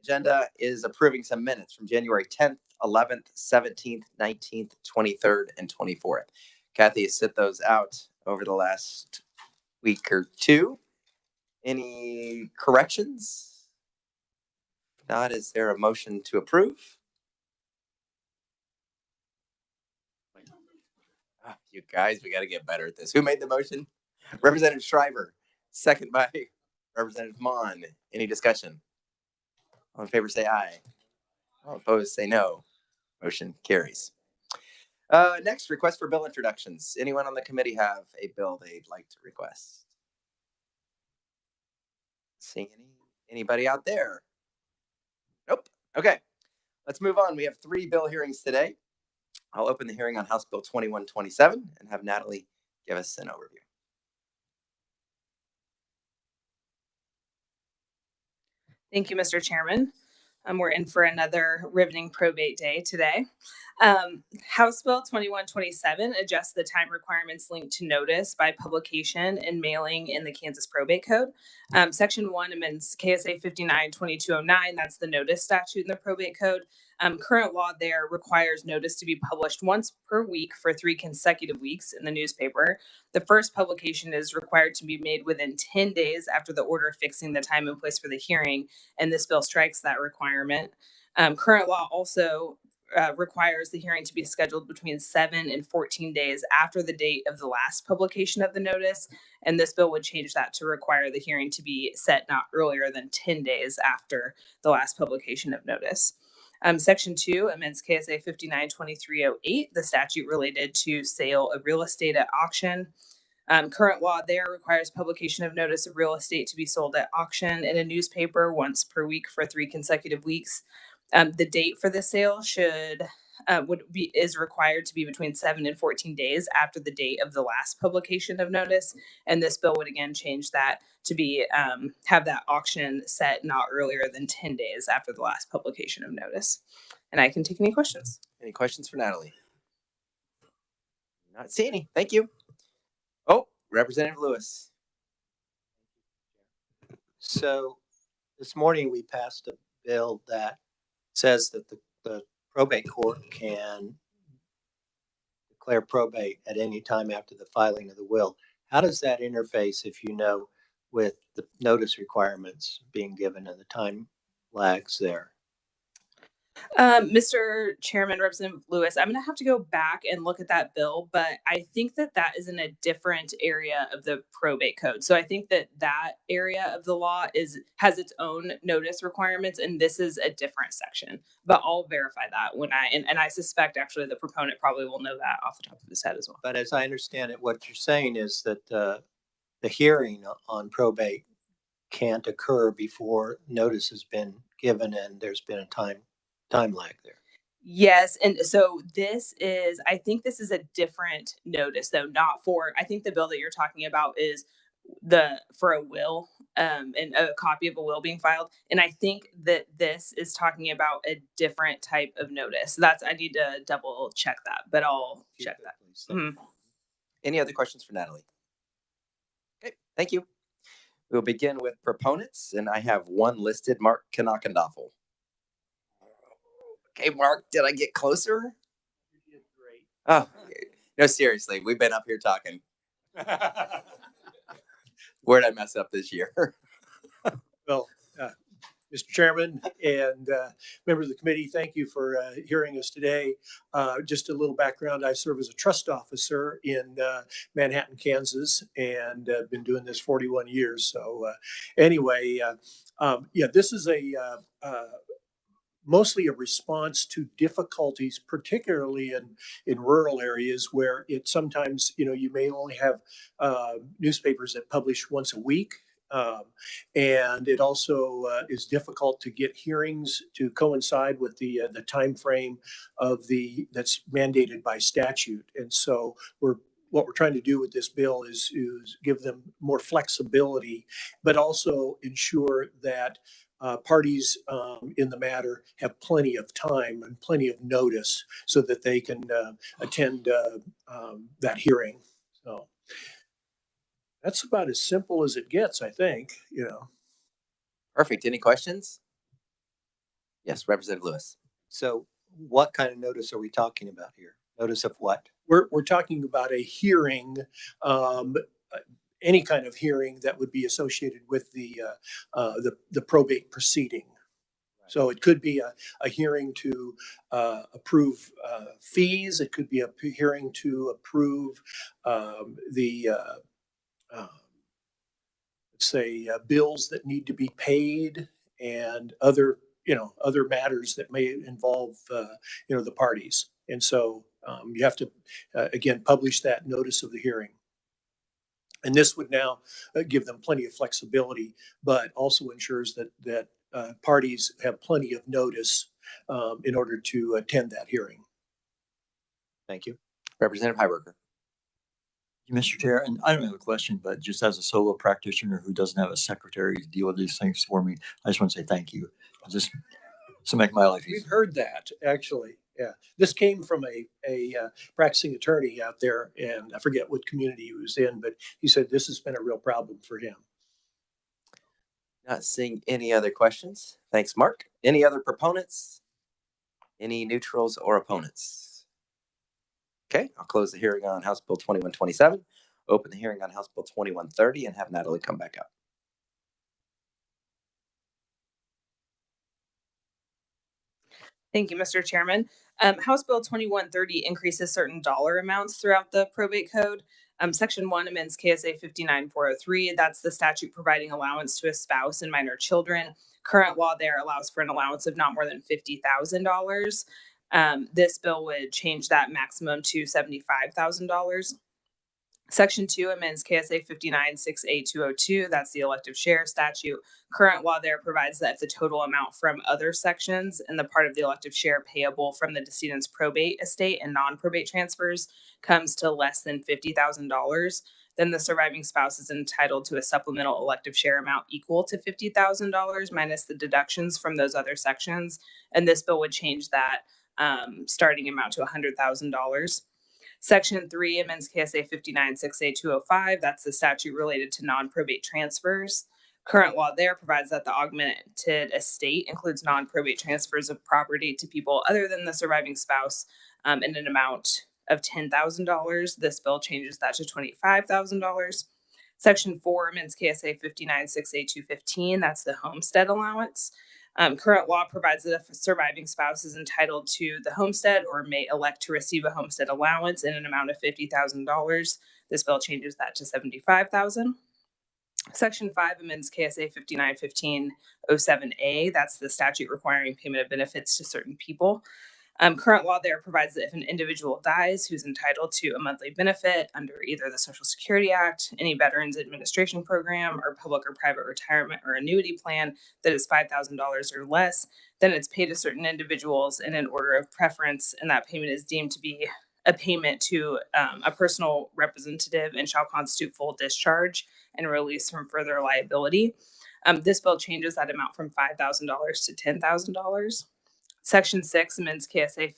agenda is approving some minutes from January 10th, 11th, 17th, 19th, 23rd, and 24th. Kathy has sent those out over the last week or two. Any corrections? If not, is there a motion to approve? You guys, we got to get better at this. Who made the motion? Representative Shriver, second by Representative Mon. Any discussion? All in favor, say aye. All opposed, say no. Motion carries. Next, request for bill introductions. Anyone on the committee have a bill they'd like to request? Seeing anybody out there? Nope. Okay, let's move on. We have 3 bill hearings today. I'll open the hearing on House Bill 2127 and have Natalie give us an overview. Thank you, Mr. Chairman. We're in for another riveting probate day today. House Bill 2127 adjusts the time requirements linked to notice by publication and mailing in the Kansas Probate Code. Section 1 amends KSA 59-2209. That's the notice statute in the probate code. Current law there requires notice to be published once per week for 3 consecutive weeks in the newspaper. The first publication is required to be made within 10 days after the order fixing the time and place for the hearing, and this bill strikes that requirement. Current law also requires the hearing to be scheduled between 7 and 14 days after the date of the last publication of the notice, and this bill would change that to require the hearing to be set not earlier than 10 days after the last publication of notice. Section 2 amends KSA 59-2308, the statute related to sale of real estate at auction. Current law there requires publication of notice of real estate to be sold at auction in a newspaper once per week for 3 consecutive weeks. The date for the sale is required to be between 7 and 14 days after the date of the last publication of notice, and this bill would again change that to be have that auction set not earlier than 10 days after the last publication of notice. And I can take any questions. Any questions for Natalie? Not seeing any. Thank you. Oh, Representative Lewis. So this morning we passed a bill that says that the probate court can declare probate at any time after the filing of the will. How does that interface, if you know, with the notice requirements being given and the time lags there? Mr. Chairman, Representative Lewis, I'm going to have to go back and look at that bill, but I think that is in a different area of the probate code. So I think that area of the law has its own notice requirements, and this is a different section. But I'll verify that when and I suspect actually the proponent probably will know that off the top of his head as well. But as I understand it, what you're saying is that the hearing on probate can't occur before notice has been given and there's been a time lag there. Yes, and so I think this is a different notice though, not for, I think the bill that you're talking about is for a will, and a copy of a will being filed. And I think that this is talking about a different type of notice. I need to double check that, but I'll check that. Mm-hmm. Any other questions for Natalie? Okay, thank you. We'll begin with proponents, and I have one listed, Mark Knockendoffel. Okay, Mark, did I get closer? You did great. Oh, no, seriously, we've been up here talking. Where'd I mess up this year? Well, Mr. Chairman and members of the committee, thank you for hearing us today. Just a little background, I serve as a trust officer in Manhattan, Kansas, and been doing this 41 years. So anyway, this is mostly a response to difficulties, particularly in rural areas where it sometimes, you may only have newspapers that publish once a week. And it also is difficult to get hearings to coincide with the time frame that's mandated by statute. And so what we're trying to do with this bill is give them more flexibility, but also ensure that parties in the matter have plenty of time and plenty of notice so that they can attend that hearing. So that's about as simple as it gets, I think. Perfect. Any questions? Yes, Representative Lewis. So what kind of notice are we talking about here? Notice of what? We're talking about a hearing, any kind of hearing that would be associated with the probate proceeding. So it could be a hearing to approve fees. It could be a hearing to approve the say bills that need to be paid and other other matters that may involve the parties. And so you have to again publish that notice of the hearing. And this would now give them plenty of flexibility, but also ensures that parties have plenty of notice in order to attend that hearing. Thank you. Representative Heiberger. Mr. Chair, and I don't have a question, but just as a solo practitioner who doesn't have a secretary to deal with these things for me, I just want to say thank you. Just to make my life easier. We've heard that, actually. Yeah. This came from a practicing attorney out there, and I forget what community he was in, but he said this has been a real problem for him. Not seeing any other questions. Thanks, Mark. Any other proponents? Any neutrals or opponents? Okay, I'll close the hearing on House Bill 2127, open the hearing on House Bill 2130, and have Natalie come back up. Thank you, Mr. Chairman. House Bill 2130 increases certain dollar amounts throughout the probate code. Section 1 amends KSA 59403. That's the statute providing allowance to a spouse and minor children. Current law there allows for an allowance of not more than $50,000. This bill would change that maximum to $75,000. Section 2 amends KSA 596A202. That's the elective share statute. Current law there provides that if the total amount from other sections and the part of the elective share payable from the decedent's probate estate and non-probate transfers comes to less than $50,000, then the surviving spouse is entitled to a supplemental elective share amount equal to $50,000 minus the deductions from those other sections. And this bill would change that starting amount to $100,000. Section 3 amends KSA 596A205. That's the statute related to non-probate transfers. Current law there provides that the augmented estate includes non-probate transfers of property to people other than the surviving spouse in an amount of $10,000. This bill changes that to $25,000. Section 4 amends KSA 596A215. That's the homestead allowance. Current law provides that if a surviving spouse is entitled to the homestead or may elect to receive a homestead allowance in an amount of $50,000, this bill changes that to $75,000. Section 5 amends KSA 591507A. That's the statute requiring payment of benefits to certain people. Current law there provides that if an individual dies who's entitled to a monthly benefit under either the Social Security Act, any Veterans Administration program, or public or private retirement or annuity plan that is $5,000 or less, then it's paid to certain individuals in an order of preference, and that payment is deemed to be a payment to a personal representative and shall constitute full discharge and release from further liability. This bill changes that amount from $5,000 to $10,000. Section 6 amends KSA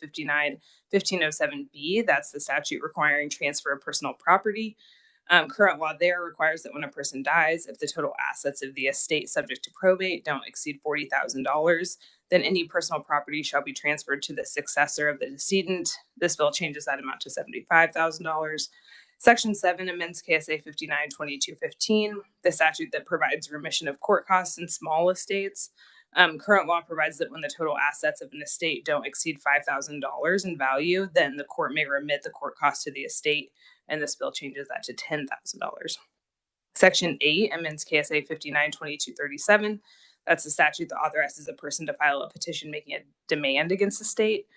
1507B. That's the statute requiring transfer of personal property. Current law there requires that when a person dies, if the total assets of the estate subject to probate don't exceed $40,000, then any personal property shall be transferred to the successor of the decedent. This bill changes that amount to $75,000. Section 7 amends KSA 592215, the statute that provides remission of court costs in small estates. Current law provides that when the total assets of an estate don't exceed $5,000 in value, then the court may remit the court cost to the estate, and this bill changes that to $10,000. Section 8 amends KSA 592237. That's the statute that authorizes a person to file a petition making a demand against the state.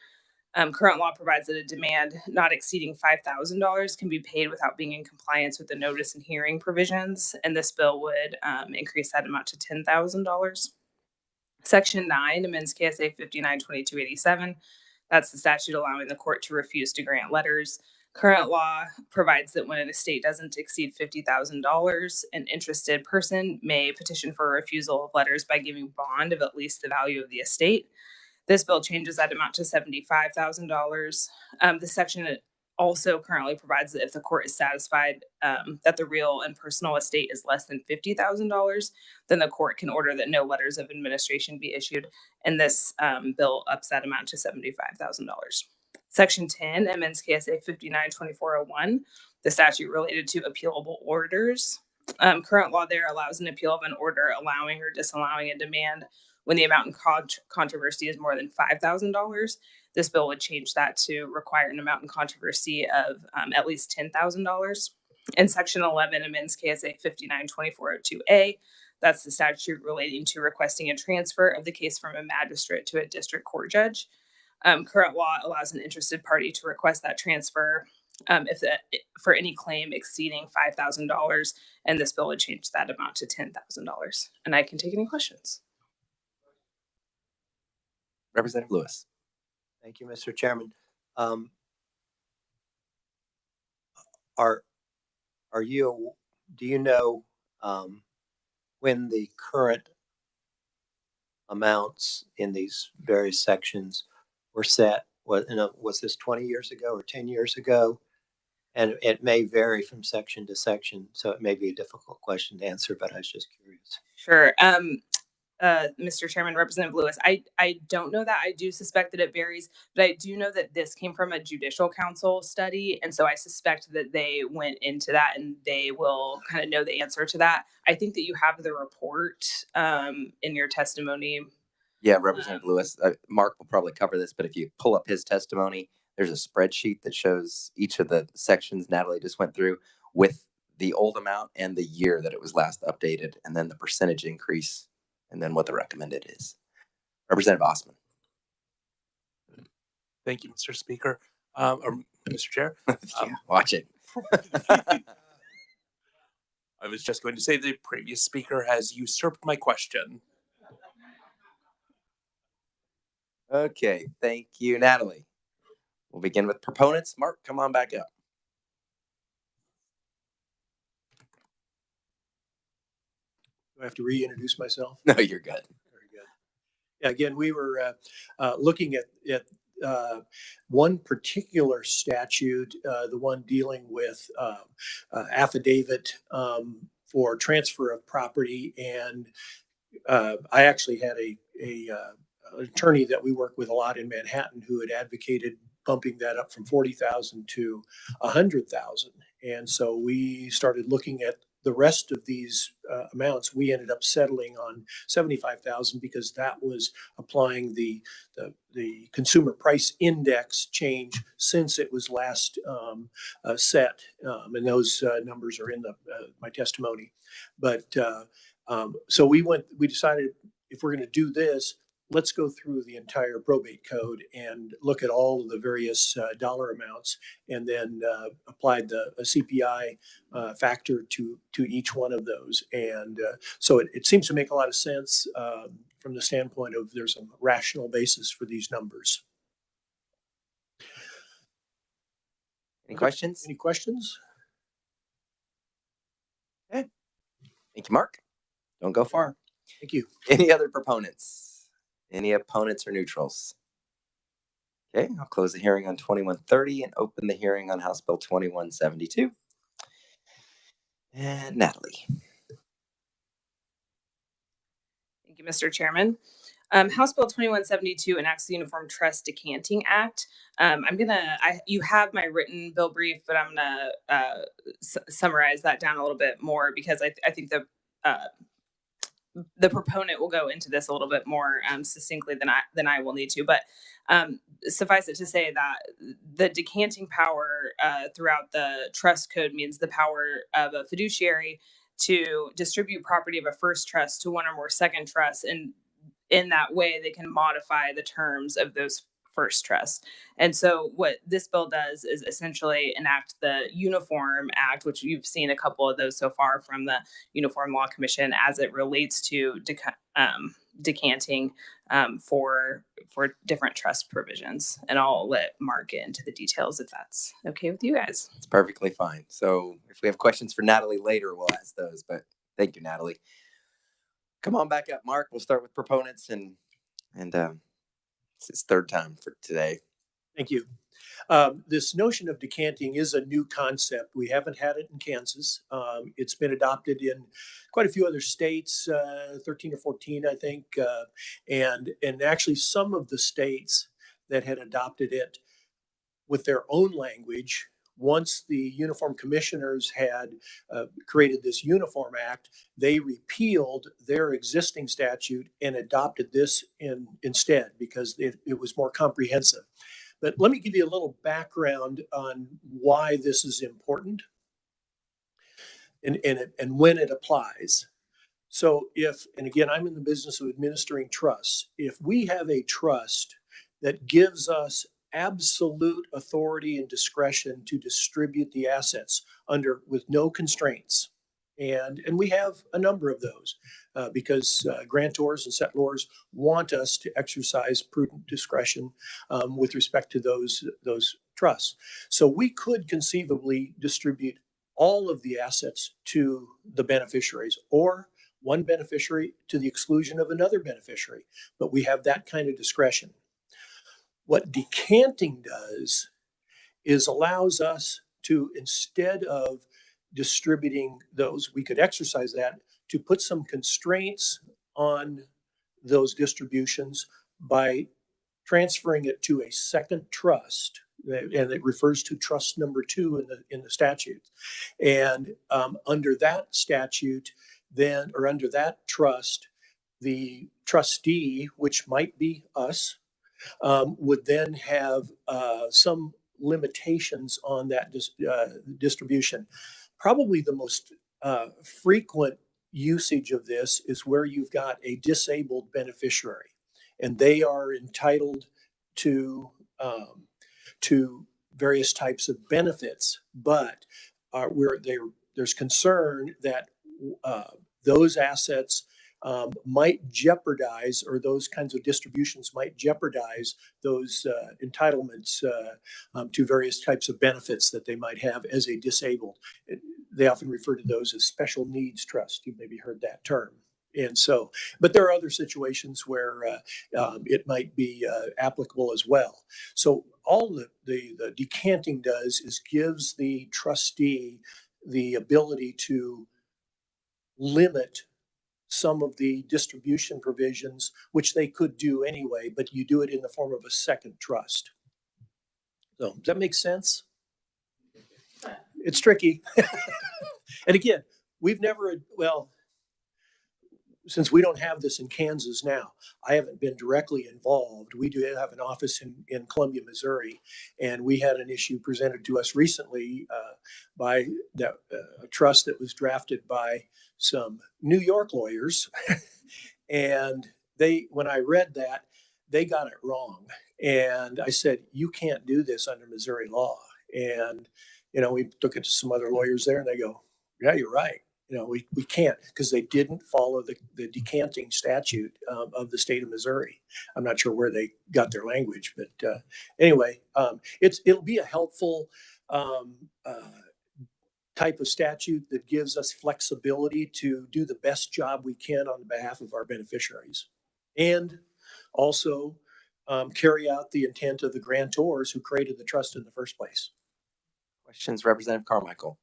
Current law provides that a demand not exceeding $5,000 can be paid without being in compliance with the notice and hearing provisions, and this bill would increase that amount to $10,000. Section 9 amends KSA 592287. That's the statute allowing the court to refuse to grant letters. Current law provides that when an estate doesn't exceed $50,000, an interested person may petition for a refusal of letters by giving bond of at least the value of the estate. This bill changes that amount to $75,000. The section also currently provides that if the court is satisfied that the real and personal estate is less than $50,000, then the court can order that no letters of administration be issued. And this bill ups that amount to $75,000. Section 10 amends KSA 592401, the statute related to appealable orders. Current law there allows an appeal of an order allowing or disallowing a demand when the amount in controversy is more than $5,000. This bill would change that to require an amount in controversy of at least $10,000. And Section 11 amends KSA 592402A. That's the statute relating to requesting a transfer of the case from a magistrate to a district court judge. Current law allows an interested party to request that transfer for any claim exceeding $5,000, and this bill would change that amount to $10,000. And I can take any questions. Representative Lewis. Thank you, Mr. Chairman. Do you know when the current amounts in these various sections were set? Was this 20 years ago or 10 years ago? And it may vary from section to section, so it may be a difficult question to answer, but I was just curious. Sure. Mr. Chairman, Representative Lewis, I don't know that. I do suspect that it varies, but I do know that this came from a judicial council study. And so I suspect that they went into that and they will kind of know the answer to that. I think that you have the report in your testimony. Yeah, Representative Lewis. Mark will probably cover this, but if you pull up his testimony, there's a spreadsheet that shows each of the sections Natalie just went through with the old amount and the year that it was last updated, and then the percentage increase, and then what the recommended is. Representative Osman. Thank you, Mr. Speaker, or Mr. Chair. Watch it. I was just going to say the previous speaker has usurped my question. Okay, thank you, Natalie. We'll begin with proponents. Mark, come on back up. Do I have to reintroduce myself? No, you're good. Very good. Yeah, again, we were looking at one particular statute, the one dealing with affidavit for transfer of property. And I actually had a attorney that we work with a lot in Manhattan who had advocated bumping that up from 40,000 to 100,000. And so we started looking at the rest of these amounts. We ended up settling on 75,000 because that was applying the consumer price index change since it was last set. And those numbers are in my testimony. But so we decided if we're going to do this, let's go through the entire probate code and look at all of the various dollar amounts, and then applied the CPI factor to each one of those. And so it seems to make a lot of sense from the standpoint of there's a rational basis for these numbers. Any questions? Any questions? Okay. Thank you, Mark. Don't go far. Thank you. Any other proponents? Any opponents or neutrals? Okay, I'll close the hearing on 2130 and open the hearing on House Bill 2172. And Natalie. Thank you, Mr. Chairman. House Bill 2172 enacts the Uniform Trust Decanting Act. You have my written bill brief, but I'm gonna summarize that down a little bit more because I think the proponent will go into this a little bit more succinctly than I will need to. But suffice it to say that the decanting power throughout the trust code means the power of a fiduciary to distribute property of a first trust to one or more second trusts, and in that way they can modify the terms of those first trust. And so what this bill does is essentially enact the Uniform Act, which you've seen a couple of those so far from the Uniform Law Commission as it relates to decanting for different trust provisions. And I'll let Mark get into the details if that's okay with you guys. It's perfectly fine. So if we have questions for Natalie later, we'll ask those. But thank you, Natalie. Come on back up, Mark. We'll start with proponents and it's his third time for today. Thank you. This notion of decanting is a new concept. We haven't had it in Kansas. It's been adopted in quite a few other states, 13 or 14, I think, and actually some of the states that had adopted it with their own language. Once the uniform commissioners had created this Uniform Act, they repealed their existing statute and adopted this instead because it was more comprehensive. But let me give you a little background on why this is important and when it applies. So and again, I'm in the business of administering trusts. If we have a trust that gives us absolute authority and discretion to distribute the assets with no constraints, and we have a number of those because grantors and settlors want us to exercise prudent discretion with respect to those trusts. So we could conceivably distribute all of the assets to the beneficiaries or one beneficiary to the exclusion of another beneficiary, but we have that kind of discretion. What decanting does is allows us to, instead of distributing those, we could exercise that to put some constraints on those distributions by transferring it to a second trust, and it refers to trust number 2 in the statute. And under that statute, or under that trust, the trustee, which might be us, would then have some limitations on that distribution. Probably the most frequent usage of this is where you've got a disabled beneficiary, and they are entitled to various types of benefits, but there's concern that those assets might jeopardize, or those kinds of distributions might jeopardize those entitlements to various types of benefits that they might have as a disabled. They often refer to those as special needs trust. You maybe heard that term. And so, but there are other situations where it might be applicable as well. So all the decanting does is gives the trustee the ability to limit some of the distribution provisions, which they could do anyway, but you do it in the form of a second trust. So does that make sense? It's tricky. And again, since we don't have this in Kansas now, I haven't been directly involved. We do have an office in Columbia, Missouri, and we had an issue presented to us recently by a trust that was drafted by some New York lawyers. And when I read that, they got it wrong. And I said, you can't do this under Missouri law. And, we took it to some other lawyers there, and they go, yeah, you're right. We can't, because they didn't follow the decanting statute of the state of Missouri. I'm not sure where they got their language, but anyway, it'll be a helpful type of statute that gives us flexibility to do the best job we can on behalf of our beneficiaries, and also carry out the intent of the grantors who created the trust in the first place. Questions, Representative Carmichael?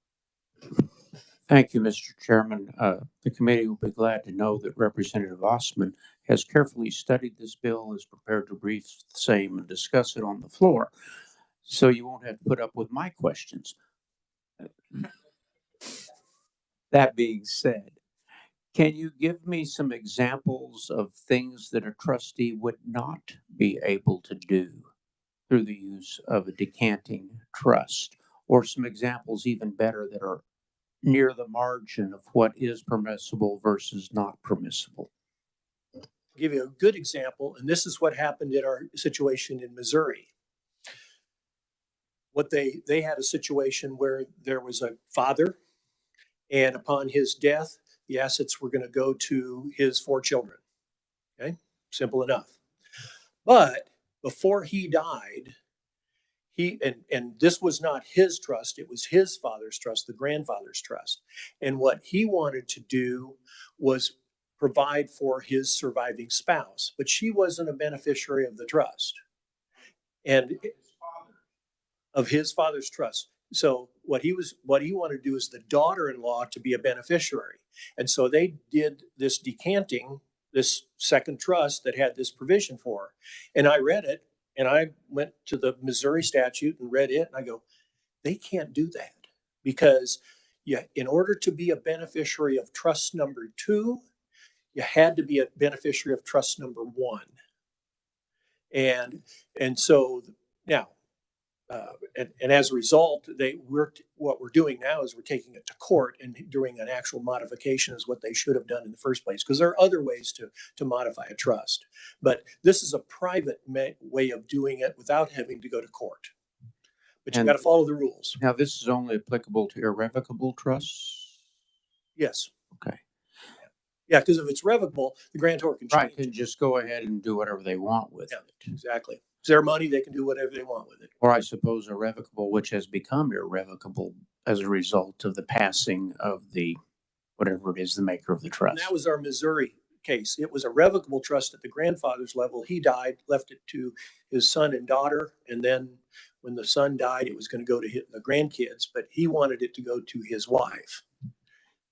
Thank you, Mr. Chairman. The committee will be glad to know that Representative Osman has carefully studied this bill, is prepared to brief the same and discuss it on the floor, so you won't have to put up with my questions. That being said, can you give me some examples of things that a trustee would not be able to do through the use of a decanting trust, or some examples even better that are near the margin of what is permissible versus not permissible? I'll give you a good example, and this is what happened in our situation in Missouri. They had a situation where there was a father, and upon his death, the assets were going to go to his 4 children. Okay, simple enough. But before he died, and this was not his trust, it was his father's trust, the grandfather's trust. And what he wanted to do was provide for his surviving spouse, but she wasn't a beneficiary of the trust. And of his father's trust. So what he wanted to do is the daughter-in-law to be a beneficiary. And so they did this decanting, this second trust that had this provision for her. And I read it, and I went to the Missouri statute and read it, and I go, they can't do that, because in order to be a beneficiary of trust number 2, you had to be a beneficiary of trust number 1. And so now, and as a result, what we're doing now is we're taking it to court and doing an actual modification is what they should have done in the first place, because there are other ways to modify a trust. But this is a private way of doing it without having to go to court. But you got to follow the rules. Now, this is only applicable to irrevocable trusts? Yes. Okay. Yeah, because if it's revocable, the grantor can change Right, it. can just go ahead and do whatever they want with it. Exactly. It's their money, they can do whatever they want with it. Or I suppose irrevocable, which has become irrevocable as a result of the passing of the, whatever it is, the maker of the trust. And that was our Missouri case. It was a revocable trust at the grandfather's level. He died, left it to his son and daughter. And then when the son died, it was going to go to the grandkids, but he wanted it to go to his wife.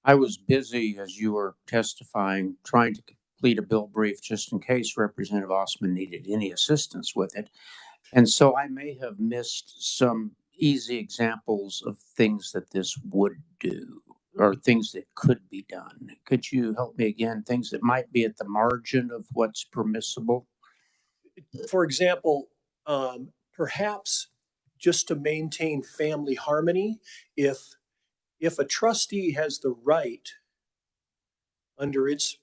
I was busy, as you were testifying, trying to complete a bill brief just in case Representative Osman needed any assistance with it. And so I may have missed some easy examples of things that this would do or things that could be done. Could you help me again? Things that might be at the margin of what's permissible? For example, perhaps just to maintain family harmony, if a trustee has the right under its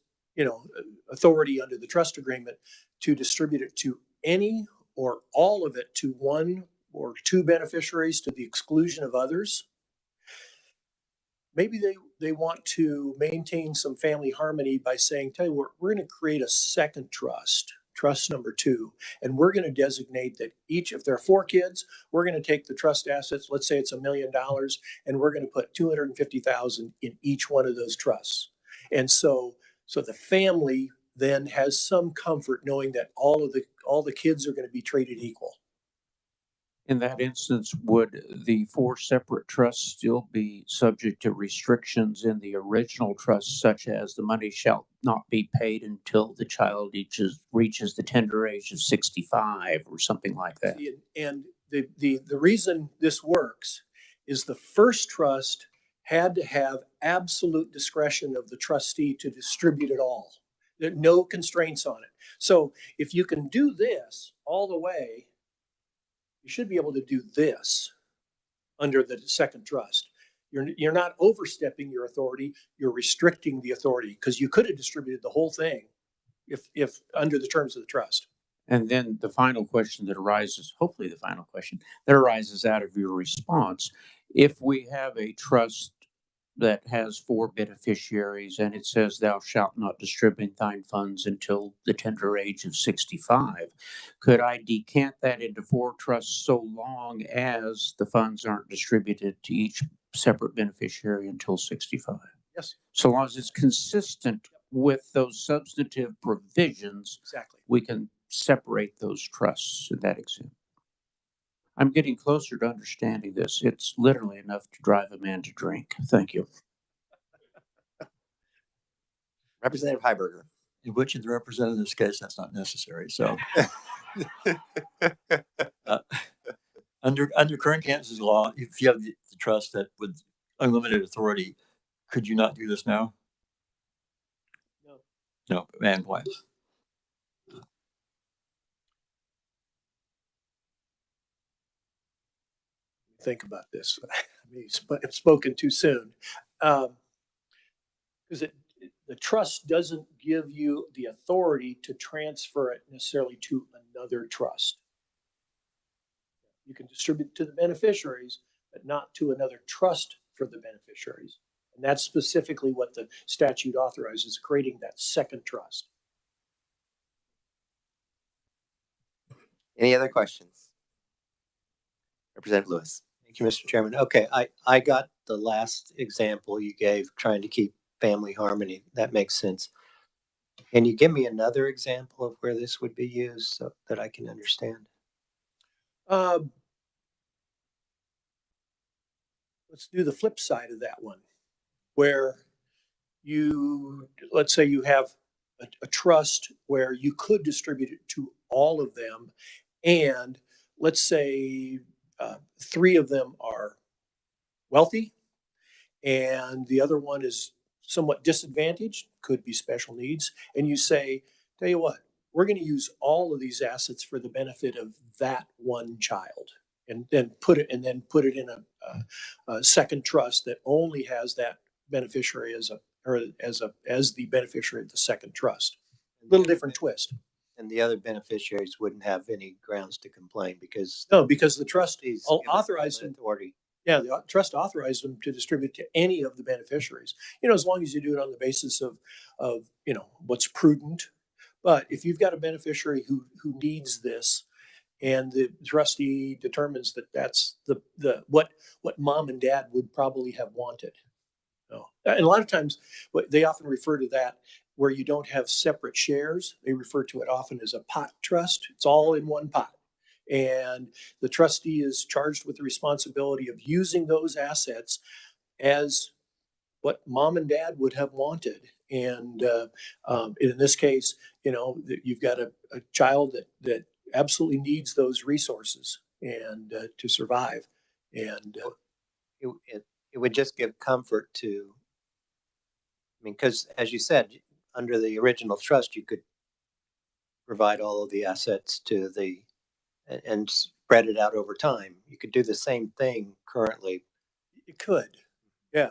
authority under the trust agreement to distribute it to any or all of it to 1 or 2 beneficiaries to the exclusion of others, maybe they want to maintain some family harmony by saying, tell you what, we're going to create a second trust number 2, and we're going to designate that if there are 4 kids, we're going to take the trust assets, let's say it's $1 million, and we're going to put $250,000 in each one of those trusts. And so the family then has some comfort knowing that all the kids are going to be treated equal. In that instance, would the 4 separate trusts still be subject to restrictions in the original trust, such as the money shall not be paid until the child reaches the tender age of 65 or something like that? And the reason this works is the first trust had to have absolute discretion of the trustee to distribute it all. There are no constraints on it. So if you can do this all the way, you should be able to do this under the second trust. You're not overstepping your authority, you're restricting the authority, because you could have distributed the whole thing if under the terms of the trust. And then the final question that arises, hopefully the final question that arises out of your response, if we have a trust that has 4 beneficiaries and it says thou shalt not distribute thine funds until the tender age of 65, could I decant that into 4 trusts so long as the funds aren't distributed to each separate beneficiary until 65? Yes. So long as it's consistent with those substantive provisions, Exactly. we can separate those trusts in that example. I'm getting closer to understanding this. It's literally enough to drive a man to drink. Thank you. Representative Heiberger. In which of the representative's case, that's not necessary. So under current Kansas law, if you have the trust that with unlimited authority, could you not do this now? No, and why? Think about this. I mean, I've spoken too soon. Because the trust doesn't give you the authority to transfer it necessarily to another trust. You can distribute it to the beneficiaries, but not to another trust for the beneficiaries. And that's specifically what the statute authorizes, creating that second trust. Any other questions? Representative Lewis. Thank you, Mr. Chairman. Okay, I got the last example you gave, trying to keep family harmony. That makes sense. Can you give me another example of where this would be used so that I can understand? let's do the flip side of that one, where let's say you have a trust where you could distribute it to all of them, and let's say 3 of them are wealthy and the other one is somewhat disadvantaged, could be special needs, and you say, tell you what, we're going to use all of these assets for the benefit of that one child, and then put it in a second trust that only has that beneficiary as the beneficiary of the second trust. A little different twist. And the other beneficiaries wouldn't have any grounds to complain because the trust trustees authorized them. Authority. Yeah, the trust authorized them to distribute to any of the beneficiaries. As long as you do it on the basis of what's prudent. But if you've got a beneficiary who needs this, and the trustee determines that that's what mom and dad would probably have wanted. And a lot of times, they often refer to that where you don't have separate shares. They refer to it often as a pot trust. It's all in one pot. And the trustee is charged with the responsibility of using those assets as what mom and dad would have wanted. And in this case, you've got a child that absolutely needs those resources and to survive. And it would just give comfort to, because as you said, under the original trust, you could provide all of the assets to and spread it out over time. You could do the same thing currently. It could, yeah.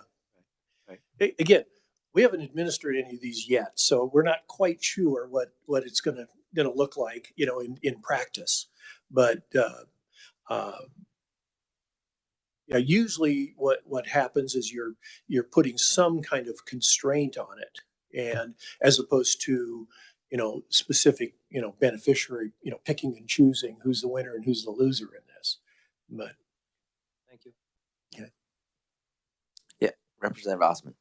Right. Again, we haven't administered any of these yet, so we're not quite sure what it's going to look like, in practice. But usually what happens is you're putting some kind of constraint on it, and as opposed to specific beneficiary picking and choosing who's the winner and who's the loser in this. But thank you. Okay. Yeah, Representative Osman.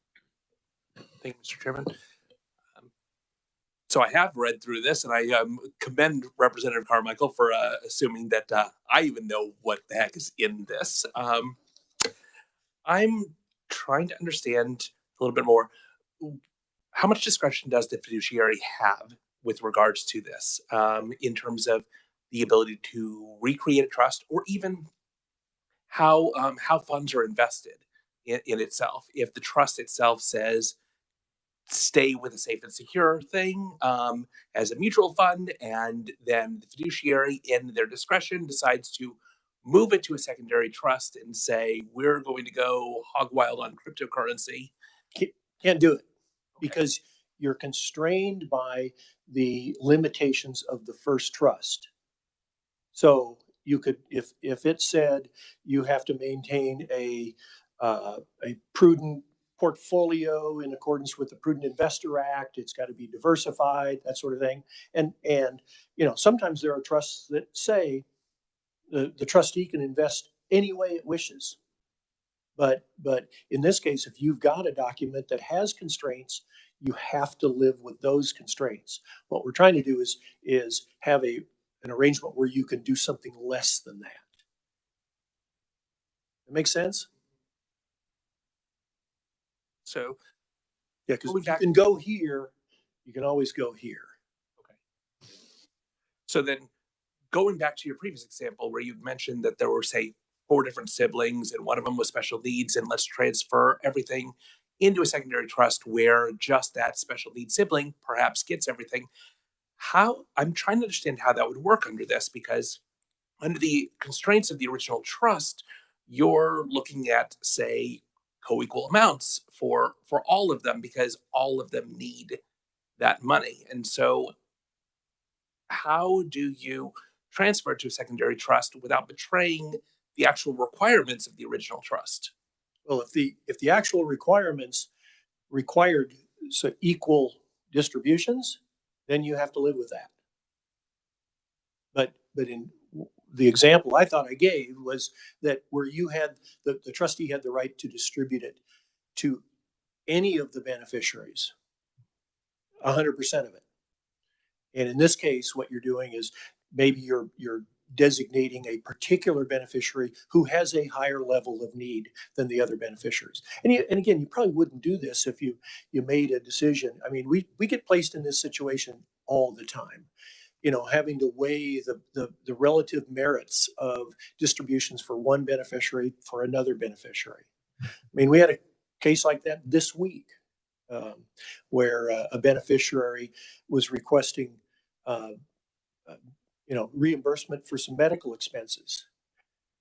Thank you, Mr. Chairman. So I have read through this, and I commend Representative Carmichael for assuming that I even know what the heck is in this. I'm trying to understand a little bit more. How much discretion does the fiduciary have with regards to this, in terms of the ability to recreate a trust, or even how funds are invested in itself? If the trust itself says stay with a safe and secure thing as a mutual fund, and then the fiduciary in their discretion decides to move it to a secondary trust and say, we're going to go hog wild on cryptocurrency. Can't do it because you're constrained by the limitations of the first trust. So you could, if it said you have to maintain a prudent portfolio in accordance with the Prudent Investor Act, it's got to be diversified, that sort of thing. And sometimes there are trusts that say the trustee can invest any way it wishes. But in this case, if you've got a document that has constraints, you have to live with those constraints. What we're trying to do is have an arrangement where you can do something less than that. That makes sense? So yeah, because if you can go here, you can always go here. Okay. So then, going back to your previous example where you mentioned that there were, say, 4 different siblings and one of them was special needs, and let's transfer everything into a secondary trust where just that special needs sibling perhaps gets everything. I'm trying to understand how that would work under this, because under the constraints of the original trust, you're looking at, say, co-equal amounts for all of them, because all of them need that money. And so how do you transfer it to a secondary trust without betraying the actual requirements of the original trust? Well, if the actual requirements required equal distributions, then you have to live with that. But in the example I thought I gave was that where you had the trustee had the right to distribute it to any of the beneficiaries, 100% of it. And in this case, what you're doing is maybe you're designating a particular beneficiary who has a higher level of need than the other beneficiaries. And again, you probably wouldn't do this if you made a decision. I mean, we get placed in this situation all the time, having to weigh the relative merits of distributions for one beneficiary for another beneficiary. I mean, we had a case like that this week, where a beneficiary was requesting, reimbursement for some medical expenses.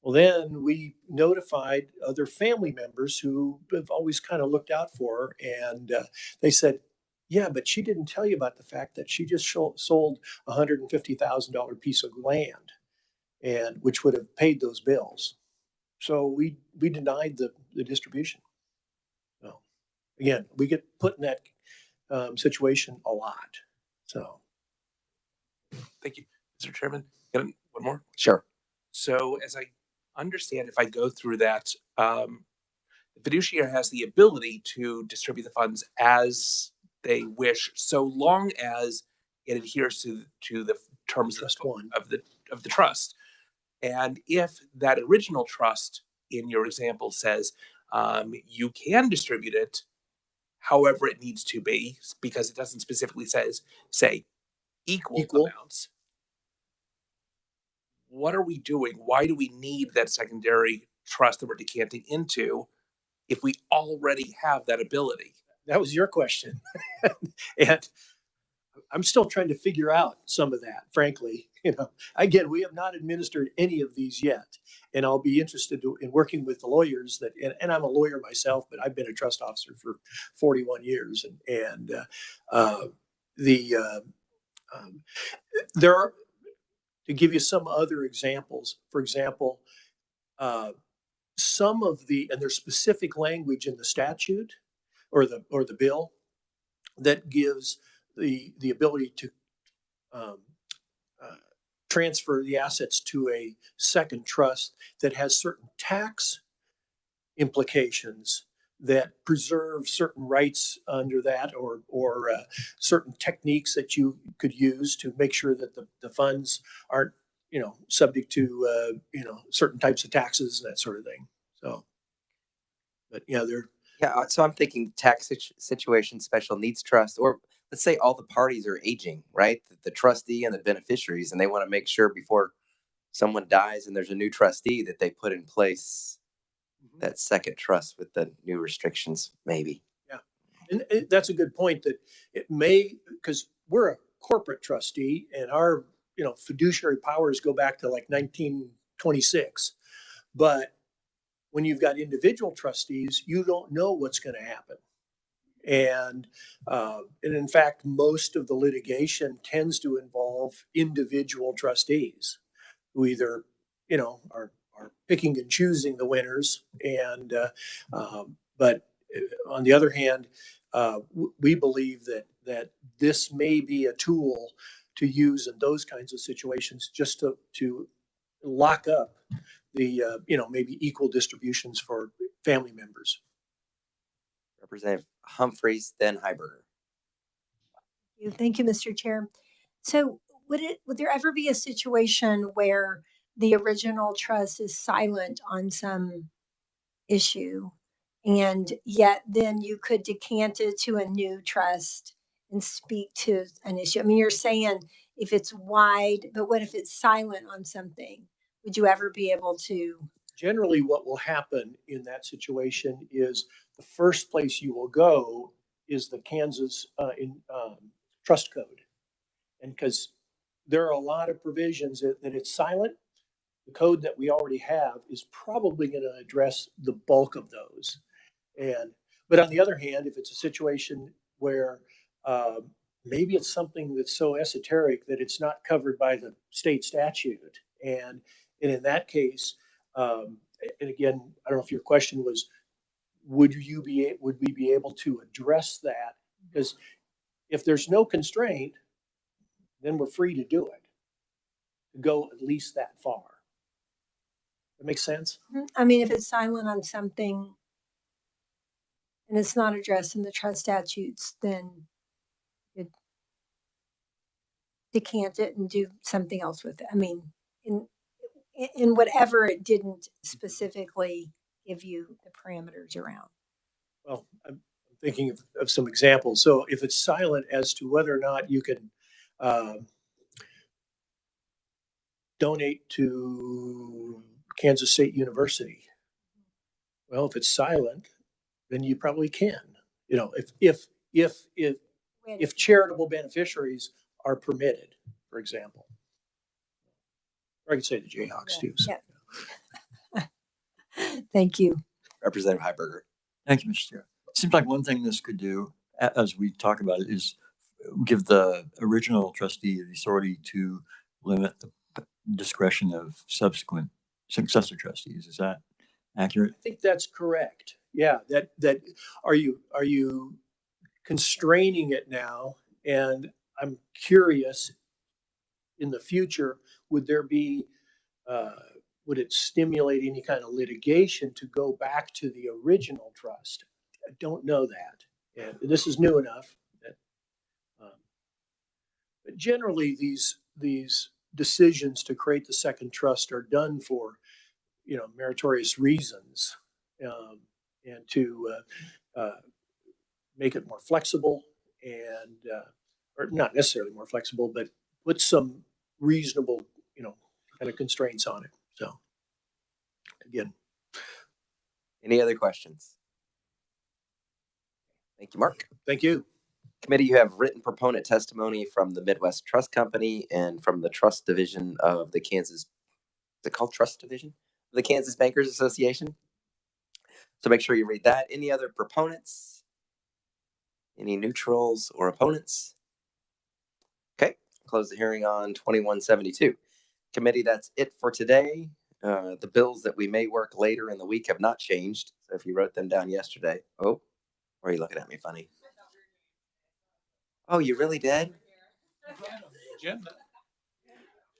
Well, then we notified other family members who have always kind of looked out for her, and they said, yeah, but she didn't tell you about the fact that she just sold a $150,000 piece of land, and which would have paid those bills. So we denied the distribution. So again, we get put in that situation a lot. So Thank you, Mr. Chairman. Got one more? Sure. So as I understand, if I go through that, the fiduciary has the ability to distribute the funds as they wish, so long as it adheres to the terms of the trust. And if that original trust in your example says you can distribute it however it needs to be, because it doesn't specifically say equal amounts, what are we doing? Why do we need that secondary trust that we're decanting into if we already have that ability? that was your question. And I'm still trying to figure out some of that, frankly. Again, we have not administered any of these yet. And I'll be interested in working with the lawyers and I'm a lawyer myself, but I've been a trust officer for 41 years. There are, to give you some other examples, for example, some of and there's specific language in the statute or the bill that gives the ability to transfer the assets to a second trust that has certain tax implications that preserve certain rights under that, or certain techniques that you could use to make sure that the funds aren't subject to certain types of taxes and that sort of thing. So, but yeah, they're So I'm thinking tax situation, special needs trust, or let's say all the parties are aging, right? The trustee and the beneficiaries, and they want to make sure before someone dies and there's a new trustee that they put in place that second trust with the new restrictions, maybe. Yeah, and that's a good point. That it may, because we're a corporate trustee and our fiduciary powers go back to like 1926, but when you've got individual trustees, you don't know what's going to happen. And in fact, most of the litigation tends to involve individual trustees who either, are picking and choosing the winners. And but on the other hand, we believe that this may be a tool to use in those kinds of situations, just to lock up the maybe equal distributions for family members. Representative Humphreys, then Heiberger. Thank you, Mr. Chair. So would there ever be a situation where the original trust is silent on some issue, and yet then you could decant it to a new trust and speak to an issue? I mean, you're saying if it's wide, but what if it's silent on something? Would you ever be able to? Generally, what will happen in that situation is the first place you will go is the Kansas trust code. And because there are a lot of provisions that it's silent, the code that we already have is probably going to address the bulk of those. But on the other hand, if it's a situation where maybe it's something that's so esoteric that it's not covered by the state statute, and in that case, and again, I don't know if your question was, would we be able to address that? Because if there's no constraint, then we're free to do it, to go at least that far. That makes sense? I mean, if it's silent on something and it's not addressed in the trust statutes, then decant it and do something else with it. I mean, in whatever it didn't specifically give you the parameters around. Well, I'm thinking of some examples. So if it's silent as to whether or not you can donate to Kansas State University, well, if it's silent, then you probably can. You know, if charitable beneficiaries are permitted, for example. Or I could say the Jayhawks too. So. Yeah. Thank you. Representative Heiberger. Thank you, Mr. Chair. It seems like one thing this could do, as we talk about it, is give the original trustee the authority to limit the discretion of subsequent successor trustees. Is that accurate? I think that's correct. Yeah, that are you constraining it now? And I'm curious, in the future, would there be would it stimulate any kind of litigation to go back to the original trust? I don't know that, and this is new enough that. But generally, these decisions to create the second trust are done for, meritorious reasons, and to make it more flexible and, or not necessarily more flexible, but put some reasonable, kind of constraints on it. So, again. Any other questions? Thank you, Mark. Thank you. Committee, you have written proponent testimony from the Midwest Trust Company and from the Trust Division of the Kansas, is it called Trust Division? Of the Kansas Bankers Association. So make sure you read that. Any other proponents? Any neutrals or opponents? Okay, close the hearing on 2172. Committee, that's it for today. The bills that we may work later in the week have not changed. So if you wrote them down yesterday, or are you looking at me funny? Oh, you really did?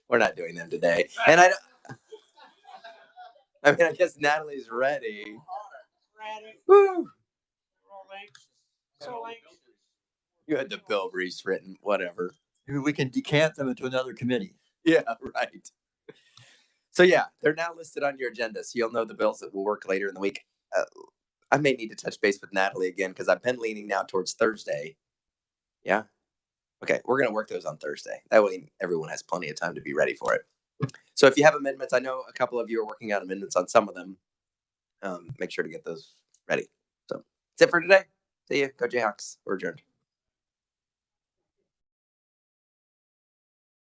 We're not doing them today. And I guess Natalie's ready. Woo! You had the bill briefs written, whatever. Maybe we can decant them into another committee. Yeah, right. So yeah, they're now listed on your agenda, so you'll know the bills that will work later in the week. I may need to touch base with Natalie again because I've been leaning now towards Thursday. Yeah. Okay, we're going to work those on Thursday. That way everyone has plenty of time to be ready for it. So if you have amendments, I know a couple of you are working on amendments on some of them. Make sure to get those ready. So that's it for today. See you. Go Jayhawks. We're adjourned.